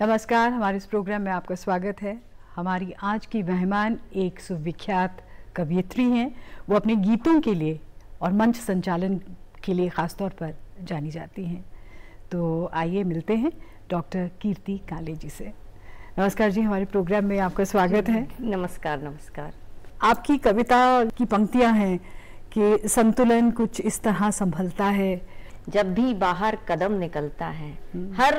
नमस्कार, हमारे इस प्रोग्राम में आपका स्वागत है। हमारी आज की मेहमान एक सुविख्यात कवयित्री हैं। वो अपने गीतों के लिए और मंच संचालन के लिए ख़ास तौर पर जानी जाती हैं। तो आइए मिलते हैं डॉक्टर कीर्ति काले जी से। नमस्कार जी, हमारे प्रोग्राम में आपका स्वागत है। नमस्कार। नमस्कार। आपकी कविता की पंक्तियां हैं कि संतुलन कुछ इस तरह संभलता है जब भी बाहर कदम निकलता है। हर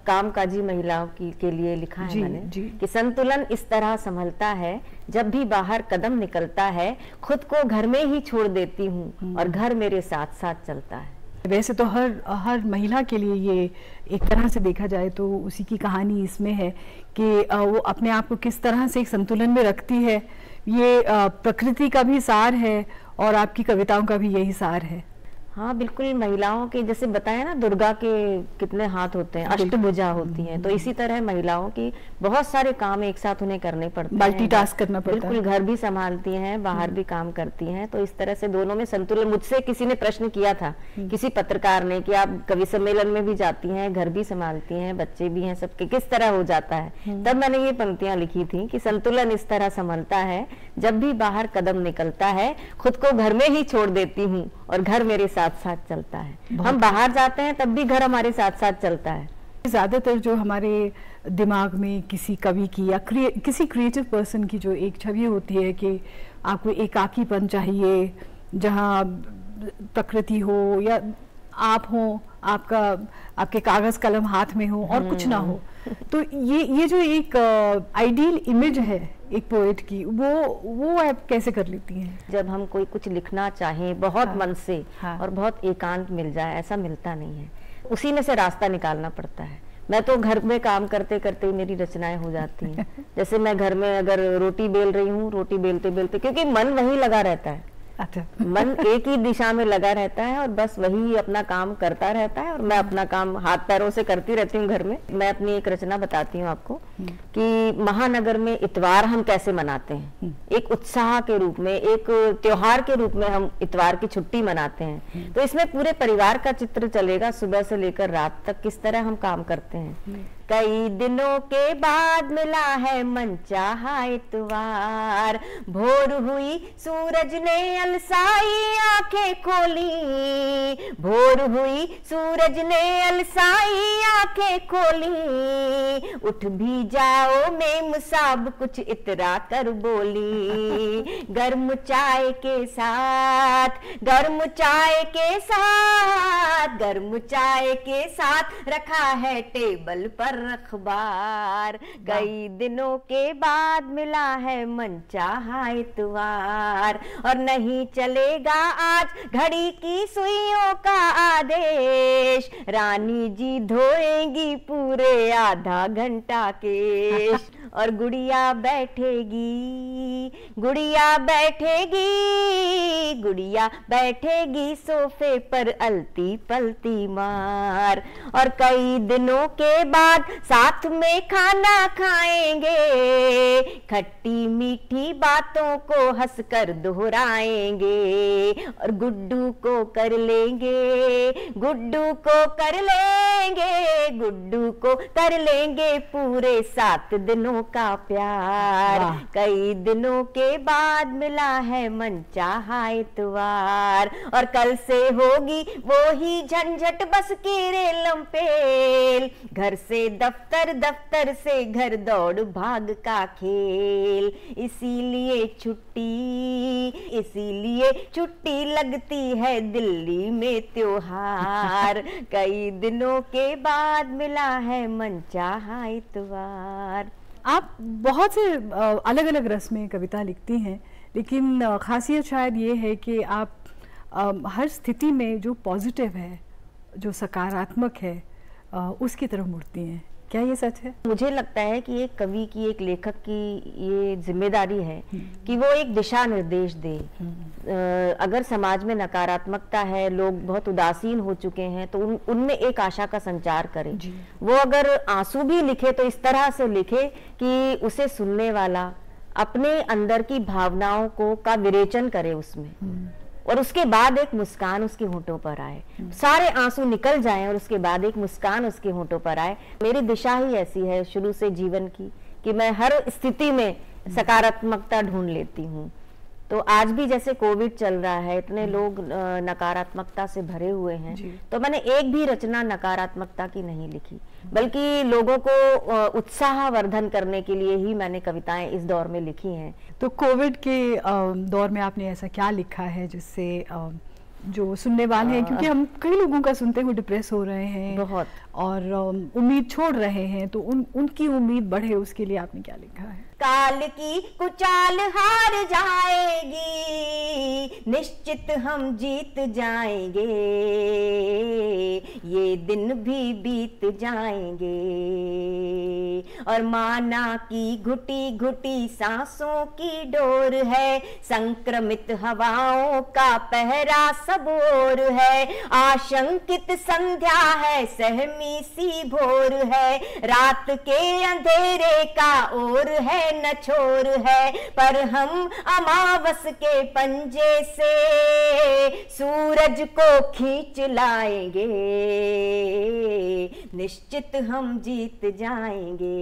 कामकाजी महिलाओं के लिए लिखा है मैंने कि संतुलन इस तरह संभलता है जब भी बाहर कदम निकलता है, खुद को घर में ही छोड़ देती हूँ और घर मेरे साथ साथ चलता है। वैसे तो हर महिला के लिए ये एक तरह से देखा जाए तो उसी की कहानी इसमें है कि वो अपने आप को किस तरह से एक संतुलन में रखती है। ये प्रकृति का भी सार है और आपकी कविताओं का भी यही सार है। हाँ बिल्कुल, महिलाओं के जैसे बताया ना, दुर्गा के कितने हाथ होते हैं, अष्टभुजा होती हैं, तो इसी तरह महिलाओं की बहुत सारे काम एक साथ उन्हें करने पड़ते हैं, मल्टीटास्क करना पड़ता है। बिल्कुल, घर भी संभालती हैं, बाहर भी काम करती हैं, तो इस तरह से दोनों में संतुलन। मुझसे किसी ने प्रश्न किया था, किसी पत्रकार ने, कि आप कवि सम्मेलन में भी जाती हैं, घर भी संभालती हैं, बच्चे भी हैं, सबके किस तरह हो जाता है। तब मैंने ये पंक्तियां लिखी थी कि संतुलन इस तरह संभलता है जब भी बाहर कदम निकलता है, खुद को घर में ही छोड़ देती हूँ और घर मेरे साथ साथ चलता है। हम बाहर जाते हैं तब भी घर हमारे साथ साथ चलता है। ज्यादातर जो हमारे दिमाग में किसी कवि की या किसी क्रिएटिव पर्सन की जो एक छवि होती है कि आपको एकाकीपन चाहिए, जहाँ प्रकृति हो या आप हो, आपके कागज कलम हाथ में हो और कुछ ना हो, तो ये जो एक आइडियल इमेज है एक पोएट की, वो आप कैसे कर लेती हैं? जब हम कुछ लिखना चाहें बहुत मन से और बहुत एकांत मिल जाए, ऐसा मिलता नहीं है, उसी में से रास्ता निकालना पड़ता है। मैं तो घर में काम करते करते ही मेरी रचनाएं हो जाती हैं। जैसे मैं घर में अगर रोटी बेल रही हूँ, रोटी बेलते बेलते, क्योंकि मन वहीं लगा रहता है, अच्छा मन एक ही दिशा में लगा रहता है और बस वही अपना काम करता रहता है और मैं अपना काम हाथ पैरों से करती रहती हूँ घर में। मैं अपनी एक रचना बताती हूँ आपको कि महानगर में इतवार हम कैसे मनाते हैं। एक उत्साह के रूप में, एक त्योहार के रूप में हम इतवार की छुट्टी मनाते हैं। तो इसमें पूरे परिवार का चित्र चलेगा, सुबह से लेकर रात तक किस तरह हम काम करते हैं। कई दिनों के बाद मिला है मनचाहा इतवार, भोर हुई सूरज ने अलसाई आंखें खोली, भोर हुई सूरज ने अलसाई आंखें खोली, उठ भी जाओ मेम साहब कुछ इतरा कर बोली, गर्म चाय के साथ, गर्म चाय के साथ, गर्म चाय के साथ रखा है टेबल पर अखबार, कई दिनों के बाद मिला है मनचाहा इतवार, और नहीं चलेगा आज घड़ी की सुइयों का आदेश, रानी जी धोएंगी पूरे आधा घंटा केश, और गुड़िया बैठेगी, गुड़िया बैठेगी, गुड़िया बैठेगी सोफे पर अलती पलती मार, और कई दिनों के बाद साथ में खाना खाएंगे, खट्टी मीठी बातों को हंसकर दोहराएंगे, और गुड्डू को कर लेंगे, गुड्डू को कर लेंगे, गुड्डू को कर लेंगे पूरे 7 दिनों का प्यार, कई दिनों के बाद मिला है मनचाहा इतवार, और कल से होगी वो ही झंझट बस की रेलम पेल, घर से दफ्तर, दफ्तर से घर दौड़ भाग का खेल, इसीलिए छुट्टी लगती है दिल्ली में त्योहार, कई दिनों के बाद मिला है मनचाहा इतवार। आप बहुत से अलग अलग रस में कविता लिखती हैं, लेकिन खासियत शायद ये है कि आप हर स्थिति में जो पॉजिटिव है, जो सकारात्मक है, उसकी तरफ मुड़ती हैं। क्या ये सच है? मुझे लगता है कि एक कवि की, एक लेखक की ये जिम्मेदारी है कि वो एक दिशा निर्देश दे। अगर समाज में नकारात्मकता है, लोग बहुत उदासीन हो चुके हैं, तो उनमें एक आशा का संचार करे। वो अगर आंसू भी लिखे तो इस तरह से लिखे कि उसे सुनने वाला अपने अंदर की भावनाओं का विरेचन करे, उसमें और उसके बाद एक मुस्कान उसके होंठों पर आए, सारे आंसू निकल जाएं और उसके बाद एक मुस्कान उसके होंठों पर आए। मेरी दिशा ही ऐसी है शुरू से जीवन की कि मैं हर स्थिति में सकारात्मकता ढूंढ लेती हूँ। तो आज भी जैसे कोविड चल रहा है, इतने लोग नकारात्मकता से भरे हुए हैं, तो मैंने एक भी रचना नकारात्मकता की नहीं लिखी, बल्कि लोगों को उत्साहवर्धन करने के लिए ही मैंने कविताएं इस दौर में लिखी हैं। तो कोविड के दौर में आपने ऐसा क्या लिखा है जिससे जो सुनने वाले हैं, क्योंकि हम कई लोगों का सुनते हैं वो डिप्रेस हो रहे हैं बहुत और उम्मीद छोड़ रहे हैं, तो उनकी उम्मीद बढ़े उसके लिए आपने क्या लिखा है? काल की कुचाल हार जाएगी, निश्चित हम जीत जाएंगे, ये दिन भी बीत जाएंगे, और माना की घुटी घुटी सांसों की डोर है, संक्रमित हवाओं का पहरा सब ओर है, आशंकित संध्या है, सहमी सी भोर है, रात के अंधेरे का ओर है न छोर है, पर हम अमावस के पंजे से सूरज को खींच लाएंगे, निश्चित हम जीत जाएंगे,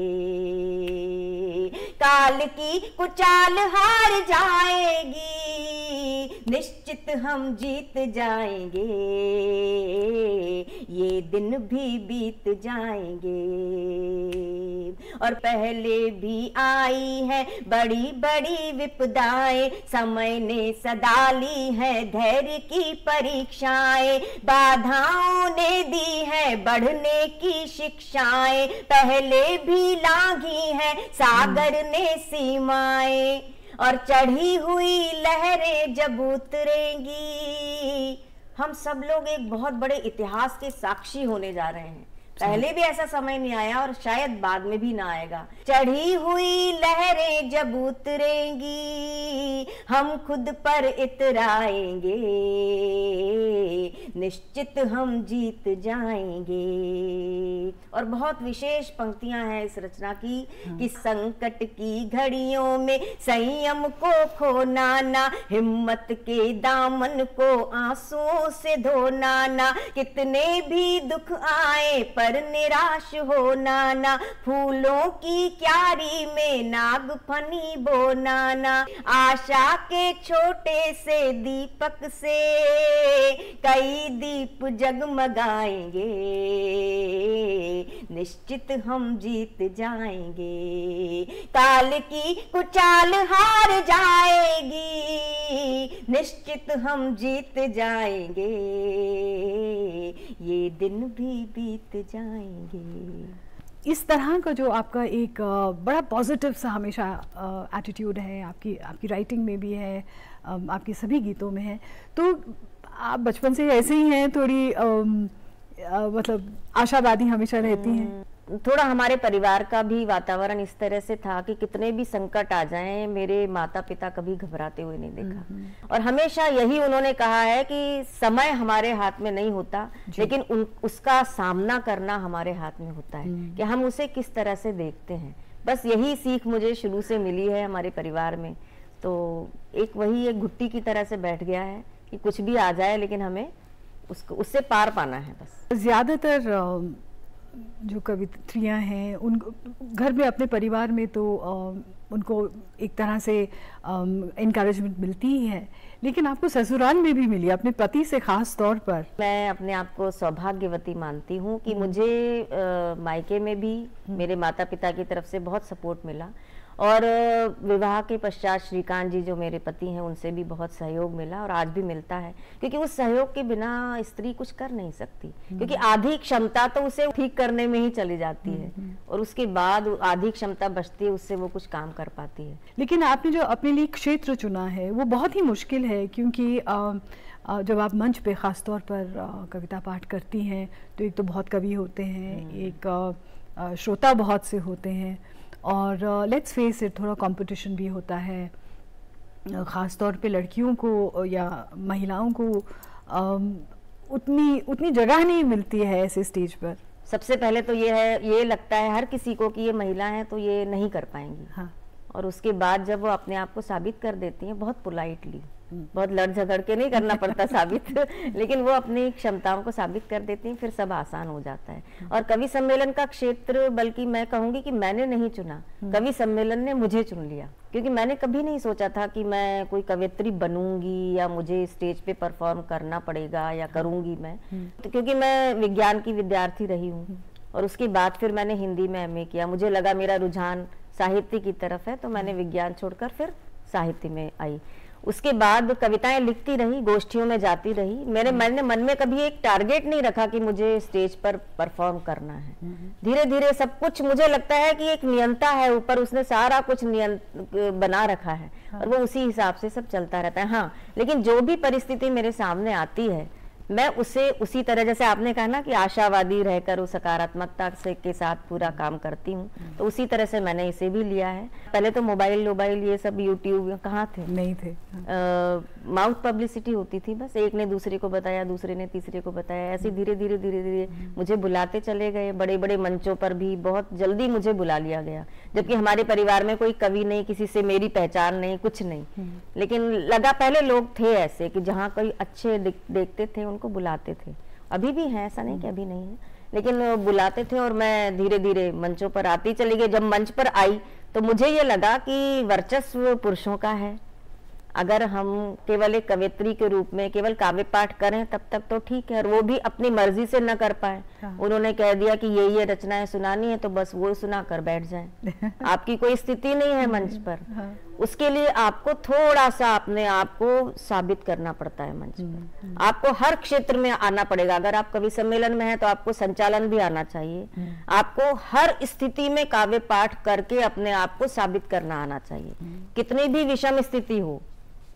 काल की कुचाल हार जाएगी, निश्चित हम जीत जाएंगे, ये दिन भी बीत जाएंगे, और पहले भी आई है बड़ी बड़ी विपदाएं, समय ने सदा ली है धैर्य की परीक्षाएं, बाधाओं ने दी है बढ़ने की शिक्षाएं, पहले भी लांघी है सागर ने सीमाएं, और चढ़ी हुई लहरें जब उतरेंगी, हम सब लोग एक बहुत बड़े इतिहास के साक्षी होने जा रहे हैं। पहले भी ऐसा समय नहीं आया और शायद बाद में भी ना आएगा। चढ़ी हुई लहरें जब उतरेंगी, हम खुद पर इतराएंगे, निश्चित हम जीत जाएंगे। और बहुत विशेष पंक्तियां हैं इस रचना की कि संकट की घड़ियों में संयम को खोना ना, हिम्मत के दामन को आंसुओं से धोना ना, कितने भी दुख आए पर निराश होना ना, फूलों की क्यारी में नाग फनी बोना ना, आशा के छोटे से दीपक से कई दीप जगमगाएंगे, निश्चित हम जीत जाएंगे, काल की कुचाल हार जाएगी, निश्चित हम जीत जाएंगे, ये दिन भी बीत जाएंगे। इस तरह का जो आपका एक बड़ा पॉजिटिव सा हमेशा एटीट्यूड है, आपकी राइटिंग में भी है, आपके सभी गीतों में है, तो आप बचपन से ऐसे ही हैं, थोड़ी मतलब आशावादी हमेशा रहती हैं? थोड़ा हमारे परिवार का भी वातावरण इस तरह से था कि कितने भी संकट आ जाएं, मेरे माता पिता कभी घबराते हुए नहीं देखा, और हमेशा यही उन्होंने कहा है कि समय हमारे हाथ में नहीं होता, लेकिन उसका सामना करना हमारे हाथ में होता है कि हम उसे किस तरह से देखते हैं। बस यही सीख मुझे शुरू से मिली है हमारे परिवार में, तो वही एक घुट्टी की तरह से बैठ गया है कि कुछ भी आ जाए लेकिन हमें उससे पार पाना है। बस ज्यादातर जो कवित्रियाँ हैं उन घर में अपने परिवार में तो उनको एक तरह से इनकरेजमेंट मिलती ही है, लेकिन आपको ससुराल में भी मिली, अपने पति से खास तौर पर। मैं अपने आप को सौभाग्यवती मानती हूँ कि मुझे मायके में भी मेरे माता पिता की तरफ से बहुत सपोर्ट मिला, और विवाह के पश्चात श्रीकांत जी जो मेरे पति हैं उनसे भी बहुत सहयोग मिला, और आज भी मिलता है, क्योंकि उस सहयोग के बिना स्त्री कुछ कर नहीं सकती, क्योंकि आधी क्षमता तो उसे ठीक करने में ही चली जाती है, और उसके बाद आधी क्षमता बचती है, उससे वो कुछ काम कर पाती है। लेकिन आपने जो अपने लिए क्षेत्र चुना है वो बहुत ही मुश्किल है, क्योंकि जब आप मंच पे ख़ास तौर पर कविता पाठ करती हैं तो एक तो बहुत कवि होते हैं, एक श्रोता बहुत से होते हैं, और लेट्स फेस इट, थोड़ा कंपटीशन भी होता है, ख़ास तौर पे लड़कियों को या महिलाओं को उतनी जगह नहीं मिलती है ऐसे स्टेज पर। सबसे पहले तो ये लगता है हर किसी को कि ये महिला हैं तो ये नहीं कर पाएंगी, हाँ, और उसके बाद जब वो अपने आप को साबित कर देती हैं बहुत पोलाइटली, बहुत लड़ झगड़ के नहीं करना पड़ता साबित, लेकिन वो अपनी क्षमताओं को साबित कर देती हैं, फिर सब आसान हो जाता है। और कवि सम्मेलन का क्षेत्र, बल्कि मैं कहूंगी कि मैंने नहीं चुना, कवि सम्मेलन ने मुझे चुन लिया, क्योंकि मैंने कभी नहीं सोचा था कि मैं कोई कवयित्री बनूंगी या मुझे स्टेज पे परफॉर्म करना पड़ेगा या करूंगी मैं। तो क्योंकि मैं विज्ञान की विद्यार्थी रही हूँ और उसके बाद फिर मैंने हिंदी में एमए किया, मुझे लगा मेरा रुझान साहित्य की तरफ है, तो मैंने विज्ञान छोड़कर फिर साहित्य में आई। उसके बाद कविताएं लिखती रही, गोष्ठियों में जाती रही। मैंने मन में कभी एक टारगेट नहीं रखा कि मुझे स्टेज पर परफॉर्म करना है। धीरे धीरे सब कुछ, मुझे लगता है कि एक नियंता है ऊपर, उसने सारा कुछ बना रखा है और वो उसी हिसाब से सब चलता रहता है। हाँ, लेकिन जो भी परिस्थिति मेरे सामने आती है मैं उसे उसी तरह, जैसे आपने कहा ना कि आशावादी रहकर उस सकारात्मकता से के साथ पूरा काम करती हूँ, तो उसी तरह से मैंने इसे भी लिया है। पहले तो मोबाइल ये सब यूट्यूब कहाँ थे, नहीं थे। माउथ पब्लिसिटी होती थी, बस एक ने दूसरे को बताया, दूसरे ने तीसरे को बताया, ऐसे धीरे धीरे मुझे बुलाते चले गए। बड़े बड़े मंचों पर भी बहुत जल्दी मुझे बुला लिया गया, जबकि हमारे परिवार में कोई कवि नहीं, किसी से मेरी पहचान नहीं, कुछ नहीं। लेकिन लगा, पहले लोग थे ऐसे कि जहाँ कोई अच्छे देखते थे उनको बुलाते थे, अभी भी हैं, ऐसा नहीं कि अभी नहीं है, लेकिन बुलाते थे और मैं धीरे धीरे मंचों पर आती चली गई। जब मंच पर आई तो मुझे ये लगा कि वर्चस्व पुरुषों का है। अगर हम केवल एक कवयित्री के रूप में केवल काव्य पाठ करें तब तक तो ठीक है, और वो भी अपनी मर्जी से न कर पाए। उन्होंने कह दिया कि ये रचनाएं सुनानी है तो बस वो सुना कर बैठ जाएं। आपकी कोई स्थिति नहीं है मंच पर, उसके लिए आपको थोड़ा सा अपने आप को साबित करना पड़ता है मंच पर। आपको हर क्षेत्र में आना पड़ेगा। अगर आप कवि सम्मेलन में हैं तो आपको संचालन भी आना चाहिए, आपको हर स्थिति में काव्य पाठ करके अपने आप को साबित करना आना चाहिए। कितनी भी विषम स्थिति हो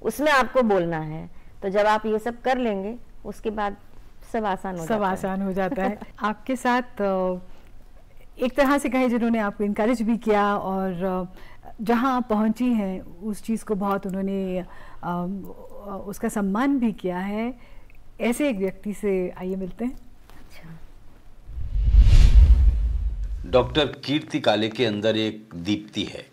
उसमें आपको बोलना है। तो जब आप ये सब कर लेंगे उसके बाद सब आसान हो जाता है। आपके साथ एक तरह से कहे जिन्होंने आपको इनकरेज भी किया और जहां आप पहुंची हैं उस चीज़ को बहुत उन्होंने उसका सम्मान भी किया है, ऐसे एक व्यक्ति से आइए मिलते हैं। डॉक्टर कीर्ति काले के अंदर एक दीप्ति है,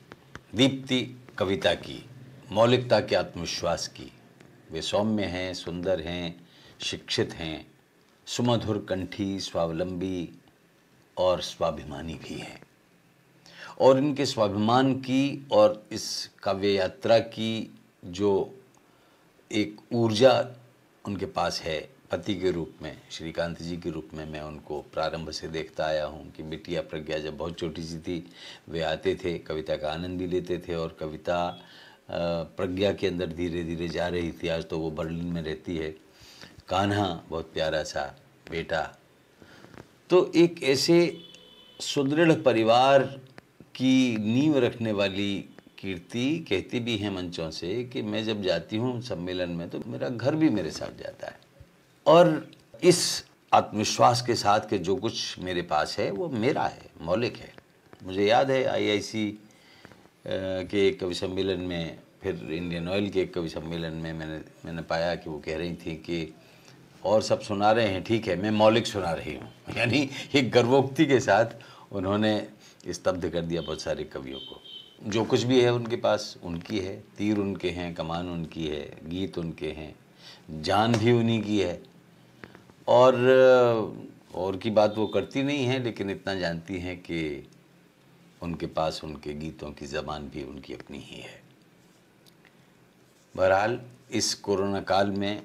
दीप्ति कविता की, मौलिकता के, आत्मविश्वास की। वे सौम्य हैं, सुंदर हैं, शिक्षित हैं, सुमधुर कंठी, स्वावलंबी और स्वाभिमानी भी हैं। और इनके स्वाभिमान की और इस काव्य यात्रा की जो एक ऊर्जा उनके पास है, पति के रूप में, श्रीकांत जी के रूप में मैं उनको प्रारंभ से देखता आया हूँ कि बिटिया प्रज्ञा जब बहुत छोटी सी थी वे आते थे, कविता का आनंद भी लेते थे और कविता प्रज्ञा के अंदर धीरे धीरे जा रही थी। आज तो वो बर्लिन में रहती है। कान्हा बहुत प्यारा सा बेटा। तो एक ऐसे सुदृढ़ परिवार की नींव रखने वाली कीर्ति कहती भी हैं मंचों से कि मैं जब जाती हूँ सम्मेलन में तो मेरा घर भी मेरे साथ जाता है। और इस आत्मविश्वास के साथ कि जो कुछ मेरे पास है वो मेरा है, मौलिक है। मुझे याद है IIC के एक कवि सम्मेलन में, फिर इंडियन ऑयल के एक कवि सम्मेलन में मैंने पाया कि वो कह रही थी कि और सब सुना रहे हैं, ठीक है, मैं मौलिक सुना रही हूँ। यानी एक गर्वोक्ति के साथ उन्होंने स्तब्ध कर दिया बहुत सारे कवियों को। जो कुछ भी है उनके पास उनकी है, तीर उनके हैं, कमान उनकी है, गीत उनके हैं, जान भी उन्हीं की है। और की बात वो करती नहीं है, लेकिन इतना जानती हैं कि उनके पास उनके गीतों की ज़बान भी उनकी अपनी ही है। बहरहाल इस कोरोना काल में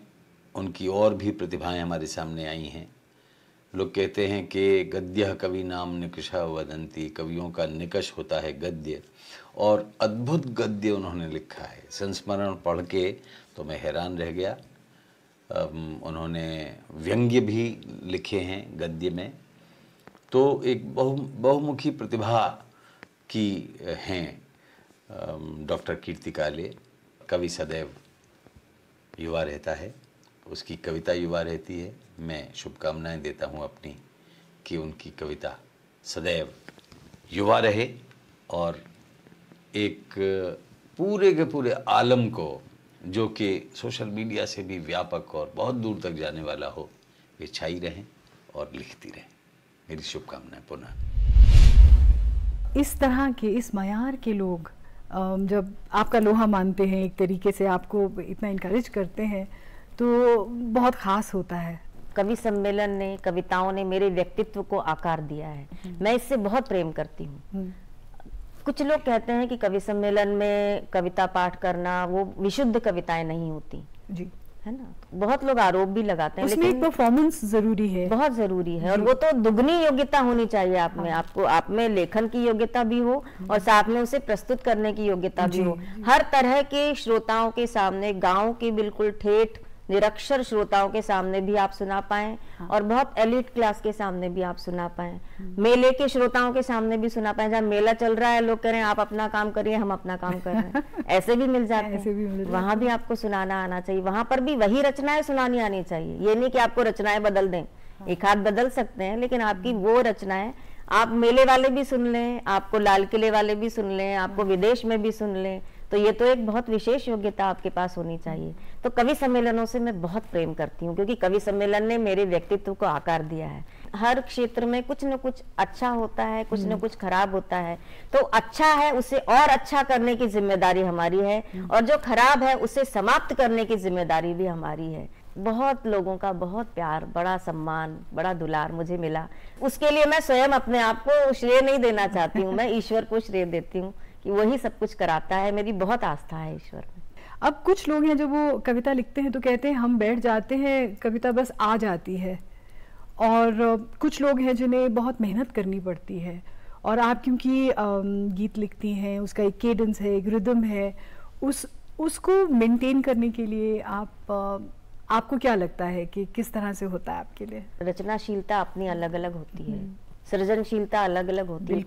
उनकी और भी प्रतिभाएं हमारे सामने आई हैं। लोग कहते हैं कि गद्य कवि नाम निकष वदंती, कवियों का निकष होता है गद्य, और अद्भुत गद्य उन्होंने लिखा है। संस्मरण पढ़ के तो मैं हैरान रह गया। उन्होंने व्यंग्य भी लिखे हैं गद्य में। तो एक बहुमुखी प्रतिभा की हैं डॉक्टर कीर्ति काले। कवि सदैव युवा रहता है, उसकी कविता युवा रहती है। मैं शुभकामनाएं देता हूं अपनी कि उनकी कविता सदैव युवा रहे और एक पूरे के पूरे आलम को, जो कि सोशल मीडिया से भी व्यापक और बहुत दूर तक जाने वाला हो, वे छाई रहें और लिखती रहें। मेरी शुभकामनाएं पुनः। इस तरह के, इस मयार के लोग जब आपका लोहा मानते हैं, एक तरीके से आपको इतना इनकरेज करते हैं, तो बहुत खास होता है। कवि सम्मेलन ने, कविताओं ने मेरे व्यक्तित्व को आकार दिया है। मैं इससे बहुत प्रेम करती हूँ। कुछ लोग कहते हैं कि कवि सम्मेलन में कविता पाठ करना वो विशुद्ध कविताएं नहीं होती जी, है ना। बहुत लोग आरोप भी लगाते हैं, उसमें लेकिन परफॉर्मेंस जरूरी है, बहुत जरूरी है, और वो तो दुगनी योग्यता होनी चाहिए आप में। आपको आप में लेखन की योग्यता भी हो और साथ में उसे प्रस्तुत करने की योग्यता भी हो। हर तरह के श्रोताओं के सामने, गांव के बिल्कुल ठेठ निरक्षर श्रोताओं के सामने भी आप सुना पाएं, और बहुत एलिट क्लास के सामने भी आप सुना पाएं, मेले के श्रोताओं के सामने भी सुना पाएं। जहाँ मेला चल रहा है, लोग कह रहे हैं आप अपना काम करिए, हम अपना काम कर रहे हैं, ऐसे भी मिल जाते हैं। वहां भी आपको सुनाना आना चाहिए, वहां पर भी वही रचनाएं सुनानी आनी चाहिए। ये नहीं कि आपको रचनाएं बदल दें, एक हाथ बदल सकते हैं, लेकिन आपकी वो रचनाएं आप मेले वाले भी सुन लें, आपको लाल किले वाले भी सुन लें, आपको विदेश में भी सुन लें, तो ये तो एक बहुत विशेष योग्यता आपके पास होनी चाहिए। तो कवि सम्मेलनों से मैं बहुत प्रेम करती हूँ, क्योंकि कवि सम्मेलन ने मेरे व्यक्तित्व को आकार दिया है। हर क्षेत्र में कुछ न कुछ अच्छा होता है, कुछ न कुछ खराब होता है, तो अच्छा है उसे और अच्छा करने की जिम्मेदारी हमारी है, और जो खराब है उसे समाप्त करने की जिम्मेदारी भी हमारी है। बहुत लोगों का बहुत प्यार, बड़ा सम्मान, बड़ा दुलार मुझे मिला। उसके लिए मैं स्वयं अपने आप को श्रेय नहीं देना चाहती हूँ, मैं ईश्वर को श्रेय देती हूँ कि वही सब कुछ कराता है। मेरी बहुत आस्था है ईश्वर में। अब कुछ लोग हैं जब वो कविता लिखते हैं तो कहते हैं हम बैठ जाते हैं, कविता बस आ जाती है, और कुछ लोग हैं जिन्हें बहुत मेहनत करनी पड़ती है। और आप क्योंकि गीत लिखती हैं, उसका एक केडेंस है, एक रिदम है, उसको मेंटेन करने के लिए आपको क्या लगता है कि किस तरह से होता है आपके लिए? रचनाशीलता अपनी अलग अलग होती है, सृजनशीलता अलग अलग होती है।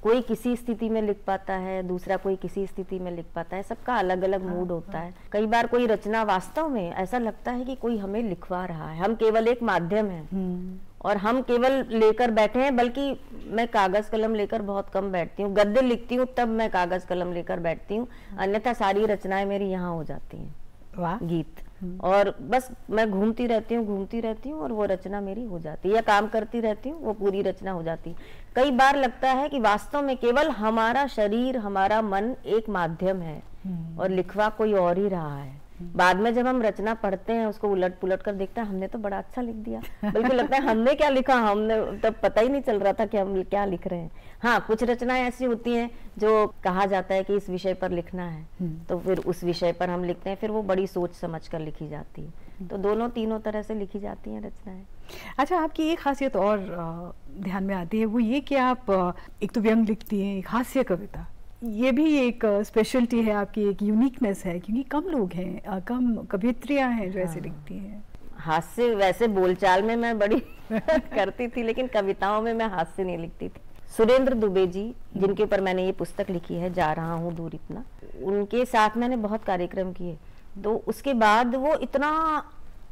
कोई किसी स्थिति में लिख पाता है, दूसरा कोई किसी स्थिति में लिख पाता है, सबका अलग अलग मूड होता है। कई बार कोई रचना वास्तव में ऐसा लगता है कि कोई हमें लिखवा रहा है, हम केवल एक माध्यम हैं और हम केवल लेकर बैठे हैं। बल्कि मैं कागज कलम लेकर बहुत कम बैठती हूँ, गद्य लिखती हूँ तब मैं कागज कलम लेकर बैठती हूँ, अन्यथा सारी रचनाएं मेरी यहाँ हो जाती हैं, गीत। और बस मैं घूमती रहती हूँ और वो रचना मेरी हो जाती है, या काम करती रहती हूँ, वो पूरी रचना हो जाती है। कई बार लगता है कि वास्तव में केवल हमारा शरीर, हमारा मन एक माध्यम है और लिखवा कोई और ही रहा है। बाद में जब हम रचना पढ़ते हैं, उसको उलट पुलट कर देखते हैं, हमने तो बड़ा अच्छा लिख दिया, बल्कि लगता है हमने क्या लिखा, हमने तब पता ही नहीं चल रहा था कि हम क्या लिख रहे हैं। हाँ, कुछ रचनाएं ऐसी होती हैं जो कहा जाता है कि इस विषय पर लिखना है, तो फिर उस विषय पर हम लिखते हैं, फिर वो बड़ी सोच समझ कर लिखी जाती है। तो दोनों तीनों तरह से लिखी जाती हैं रचनाएं। अच्छा, आपकी एक खासियत और ध्यान में आती है, वो ये कि आप एक तो व्यंग लिखती हैं, एक हास्य कविता, ये भी एक स्पेशलिटी है आपकी, एक यूनिकनेस है, क्योंकि कम लोग हैं, कम कवियत्रियां हैं जो ऐसे लिखती हैं। हास्य वैसे बोलचाल में मैं बड़ी करती थी, लेकिन कविताओं में मैं हास्य नहीं लिखती थी। सुरेंद्र दुबे जी, जिनके ऊपर मैंने ये पुस्तक लिखी है, जा रहा हूँ दूर इतना, उनके साथ मैंने बहुत कार्यक्रम किए। तो उसके बाद वो इतना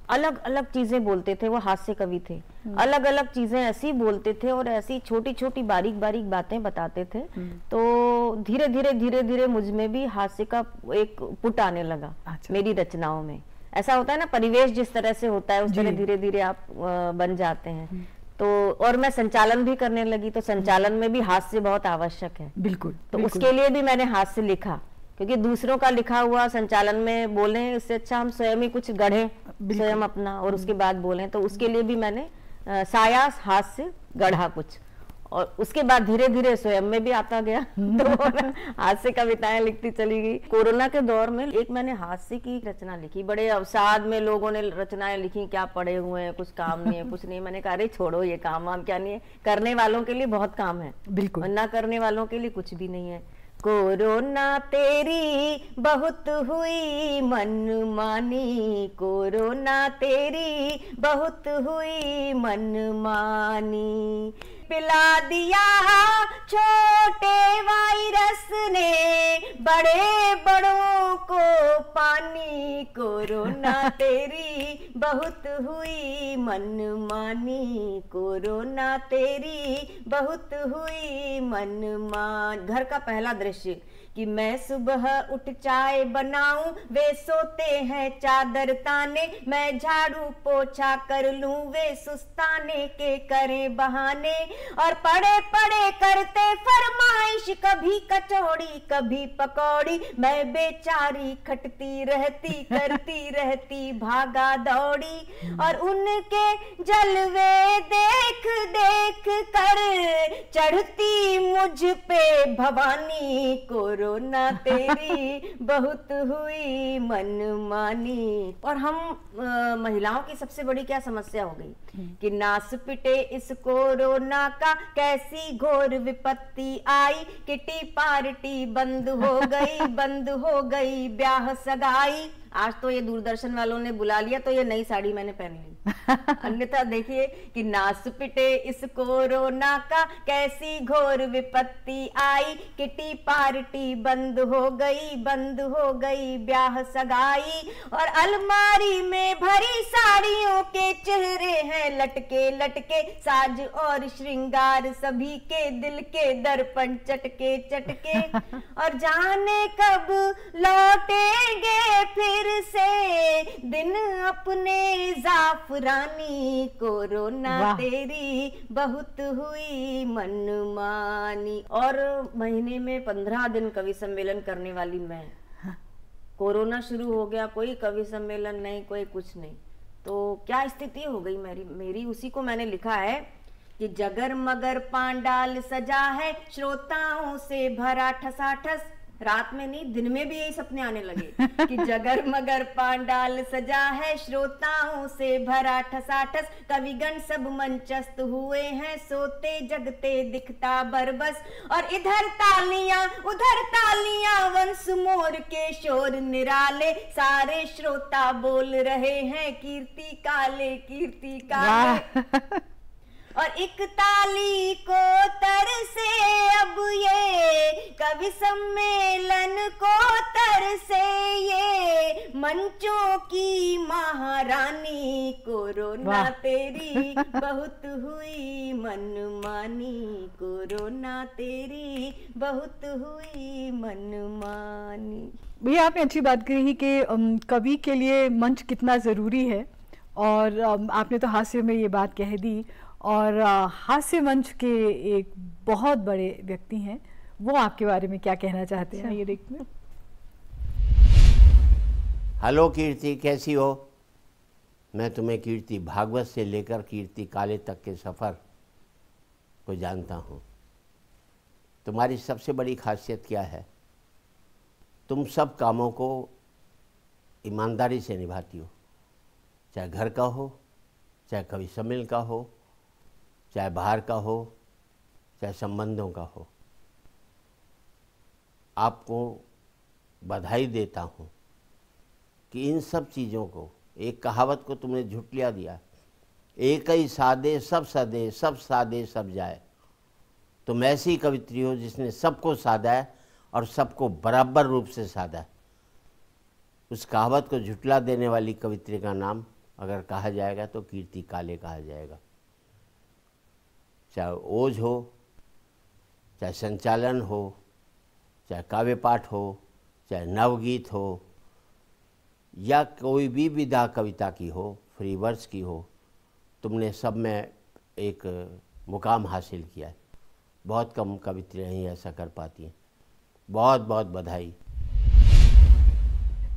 अलग अलग चीजें बोलते थे, वो हास्य कवि थे, अलग अलग चीजें ऐसी बोलते थे और ऐसी छोटी छोटी बारीक बारीक बातें बताते थे। तो धीरे धीरे मुझ में भी हास्य का एक पुट आने लगा। अच्छा। मेरी रचनाओं में ऐसा होता है ना, परिवेश जिस तरह से होता है उस तरह धीरे धीरे आप बन जाते हैं। तो और मैं संचालन भी करने लगी, तो संचालन में भी हास्य बहुत आवश्यक है। बिल्कुल। तो उसके लिए भी मैंने हास्य लिखा, क्योंकि दूसरों का लिखा हुआ संचालन में बोलें, इससे अच्छा हम स्वयं ही कुछ गढ़ें, स्वयं अपना, और उसके बाद बोलें। तो उसके लिए भी मैंने सायास हास्य गढ़ा कुछ, और उसके बाद धीरे धीरे स्वयं में भी आता गया। तो हास्य कविताएं लिखती चली गई। कोरोना के दौर में एक मैंने हास्य की रचना लिखी, बड़े अवसाद में लोगों ने रचनाएं लिखी, क्या पड़े हुए हैं, कुछ काम नहीं है, कुछ नहीं। मैंने कहा अरे छोड़ो, ये काम वाम क्या नहीं है, करने वालों के लिए बहुत काम है, बिल्कुल, ना करने वालों के लिए कुछ भी नहीं है। कोरोना तेरी बहुत हुई मनमानी, कोरोना तेरी बहुत हुई मनमानी, पिला दिया छोटे वायरस ने बड़े बड़ों को पानी, कोरोना तेरी बहुत हुई मनमानी, कोरोना तेरी बहुत हुई मनमानी। घर का पहला दृश्य कि मैं सुबह उठ चाय बनाऊं, वे सोते हैं चादर ताने, मैं झाड़ू पोछा कर लूं, वे सुस्ताने के करें बहाने, और पड़े पड़े करते फरमाइश, कभी कचौड़ी कभी पकौड़ी, मैं बेचारी खटती रहती करती रहती भागा दौड़ी, और उनके जलवे देख देख कर चढ़ती मुझ पे भवानी, कोरोना तेरी बहुत हुई मनमानी। और हम महिलाओं की सबसे बड़ी क्या समस्या हो गई कि नास पिटे इस कोरोना का, कैसी घोर विपत्ति आई, किटी पार्टी बंद हो गई बंद हो गई ब्याह सगाई। आज तो ये दूरदर्शन वालों ने बुला लिया तो ये नई साड़ी मैंने पहन ली, अन्यथा देखिए कि नास पिटे इस कोरोना का, कैसी घोर विपत्ति आई, किटी पार्टी बंद हो गई ब्याह सगाई, और अलमारी में भरी साड़ियों के चेहरे हैं लटके लटके, साज और श्रृंगार सभी के दिल के दर्पण चटके चटके, और जाने कब लौटेंगे फिर से दिन अपने जाफरानी, कोरोना तेरी बहुत हुई मनमानी। और महीने में 15 दिन कवि सम्मेलन करने वाली मैं, कोरोना शुरू हो गया, कोई कवि सम्मेलन नहीं, कोई कुछ नहीं, तो क्या स्थिति हो गई मेरी। उसी को मैंने लिखा है कि जगर मगर पांडाल सजा है, श्रोताओं से भरा ठसाठस, रात में नहीं दिन में भी यही सपने आने लगे कि जगर मगर पांडाल सजा है, श्रोताओं से भरा ठसाठस, कविगण सब मंचस्त हुए हैं, सोते जगते दिखता बरबस, और इधर तालियां वंश मोर के शोर निराले, सारे श्रोता बोल रहे हैं कीर्ति काले कीर्ति काले, और एक ताली को तरसे अब ये कवि सम्मेलन को तरसे ये मंचों की महारानी, कोरोना तेरी बहुत हुई मनमानी, कोरोना तेरी बहुत हुई मनमानी। भैया आपने अच्छी बात कही कि कवि के लिए मंच कितना ज़रूरी है, और आपने तो हास्य में ये बात कह दी, और हास्य मंच के एक बहुत बड़े व्यक्ति हैं, वो आपके बारे में क्या कहना चाहते हैं, ये देखते हैं। हेलो कीर्ति, कैसी हो? मैं तुम्हें कीर्ति भागवत से लेकर कीर्ति काले तक के सफ़र को जानता हूँ। तुम्हारी सबसे बड़ी खासियत क्या है? तुम सब कामों को ईमानदारी से निभाती हो, चाहे घर का हो, चाहे कवि सम्मेलन का हो, चाहे बाहर का हो, चाहे संबंधों का हो। आपको बधाई देता हूँ कि इन सब चीज़ों को, एक कहावत को तुमने झुटलिया दिया, एक ही सादे सब सदे, सब सादे सब जाए। तुम ऐसी कवित्री हो जिसने सबको साधा है और सबको बराबर रूप से साधा है। उस कहावत को झुटला देने वाली कवित्री का नाम अगर कहा जाएगा तो कीर्ति काले कहा जाएगा। चाहे ओज हो, चाहे संचालन हो, चाहे काव्य पाठ हो, चाहे नवगीत हो, या कोई भी विधा कविता की हो, फ्री वर्स की हो, तुमने सब में एक मुकाम हासिल किया है। बहुत कम कवित्रियाँ ही ऐसा कर पाती हैं। बहुत बहुत बधाई।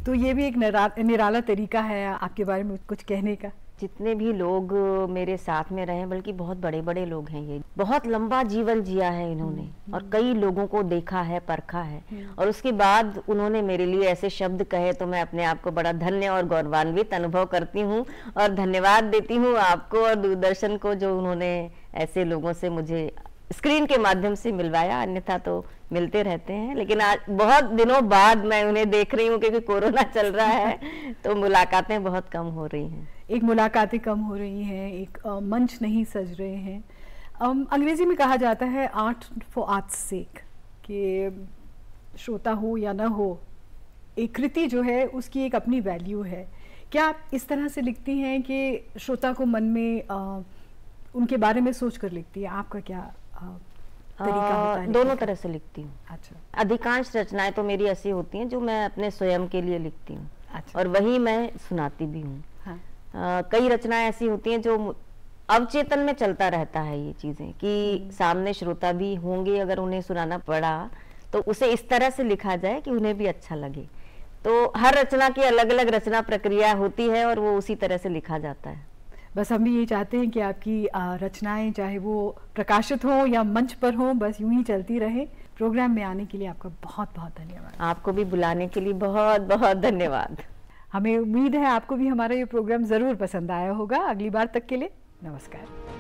तो ये भी एक निराला तरीका है आपके बारे में कुछ कहने का। जितने भी लोग मेरे साथ में रहे, बल्कि बहुत बड़े बड़े लोग हैं, ये बहुत लंबा जीवन जिया है इन्होंने, और कई लोगों को देखा है, परखा है, और उसके बाद उन्होंने मेरे लिए ऐसे शब्द कहे तो मैं अपने आप को बड़ा धन्य और गौरवान्वित अनुभव करती हूँ, और धन्यवाद देती हूँ आपको और दूरदर्शन को जो उन्होंने ऐसे लोगों से मुझे स्क्रीन के माध्यम से मिलवाया। अन्यथा तो मिलते रहते हैं, लेकिन आज बहुत दिनों बाद मैं उन्हें देख रही हूँ क्योंकि कोरोना चल रहा है तो मुलाकातें बहुत कम हो रही हैं। एक मुलाकातें कम हो रही हैं, एक मंच नहीं सज रहे हैं। अंग्रेजी में कहा जाता है आर्ट फॉर आर्ट्स सेक, कि श्रोता हो या ना हो, एक कृति जो है उसकी एक अपनी वैल्यू है। क्या आप इस तरह से लिखती हैं कि श्रोता को मन में उनके बारे में सोच कर लिखती है? आपका क्या तरीका होता है? दोनों तरह से लिखती हूँ। अच्छा। अधिकांश रचनाएं तो मेरी ऐसी होती हैं जो मैं अपने स्वयं के लिए लिखती हूँ। अच्छा। और वही मैं सुनाती भी हूँ। हाँ। कई रचनाएं ऐसी होती हैं जो अवचेतन में चलता रहता है, ये चीजें कि सामने श्रोता भी होंगे, अगर उन्हें सुनाना पड़ा तो उसे इस तरह से लिखा जाए कि उन्हें भी अच्छा लगे। तो हर रचना की अलग अलग रचना प्रक्रिया होती है और वो उसी तरह से लिखा जाता है। बस हम भी ये चाहते हैं कि आपकी रचनाएं चाहे वो प्रकाशित हो या मंच पर हो, बस यूं ही चलती रहे। प्रोग्राम में आने के लिए आपका बहुत बहुत धन्यवाद। आपको भी बुलाने के लिए बहुत बहुत धन्यवाद। हमें उम्मीद है आपको भी हमारा ये प्रोग्राम ज़रूर पसंद आया होगा। अगली बार तक के लिए नमस्कार।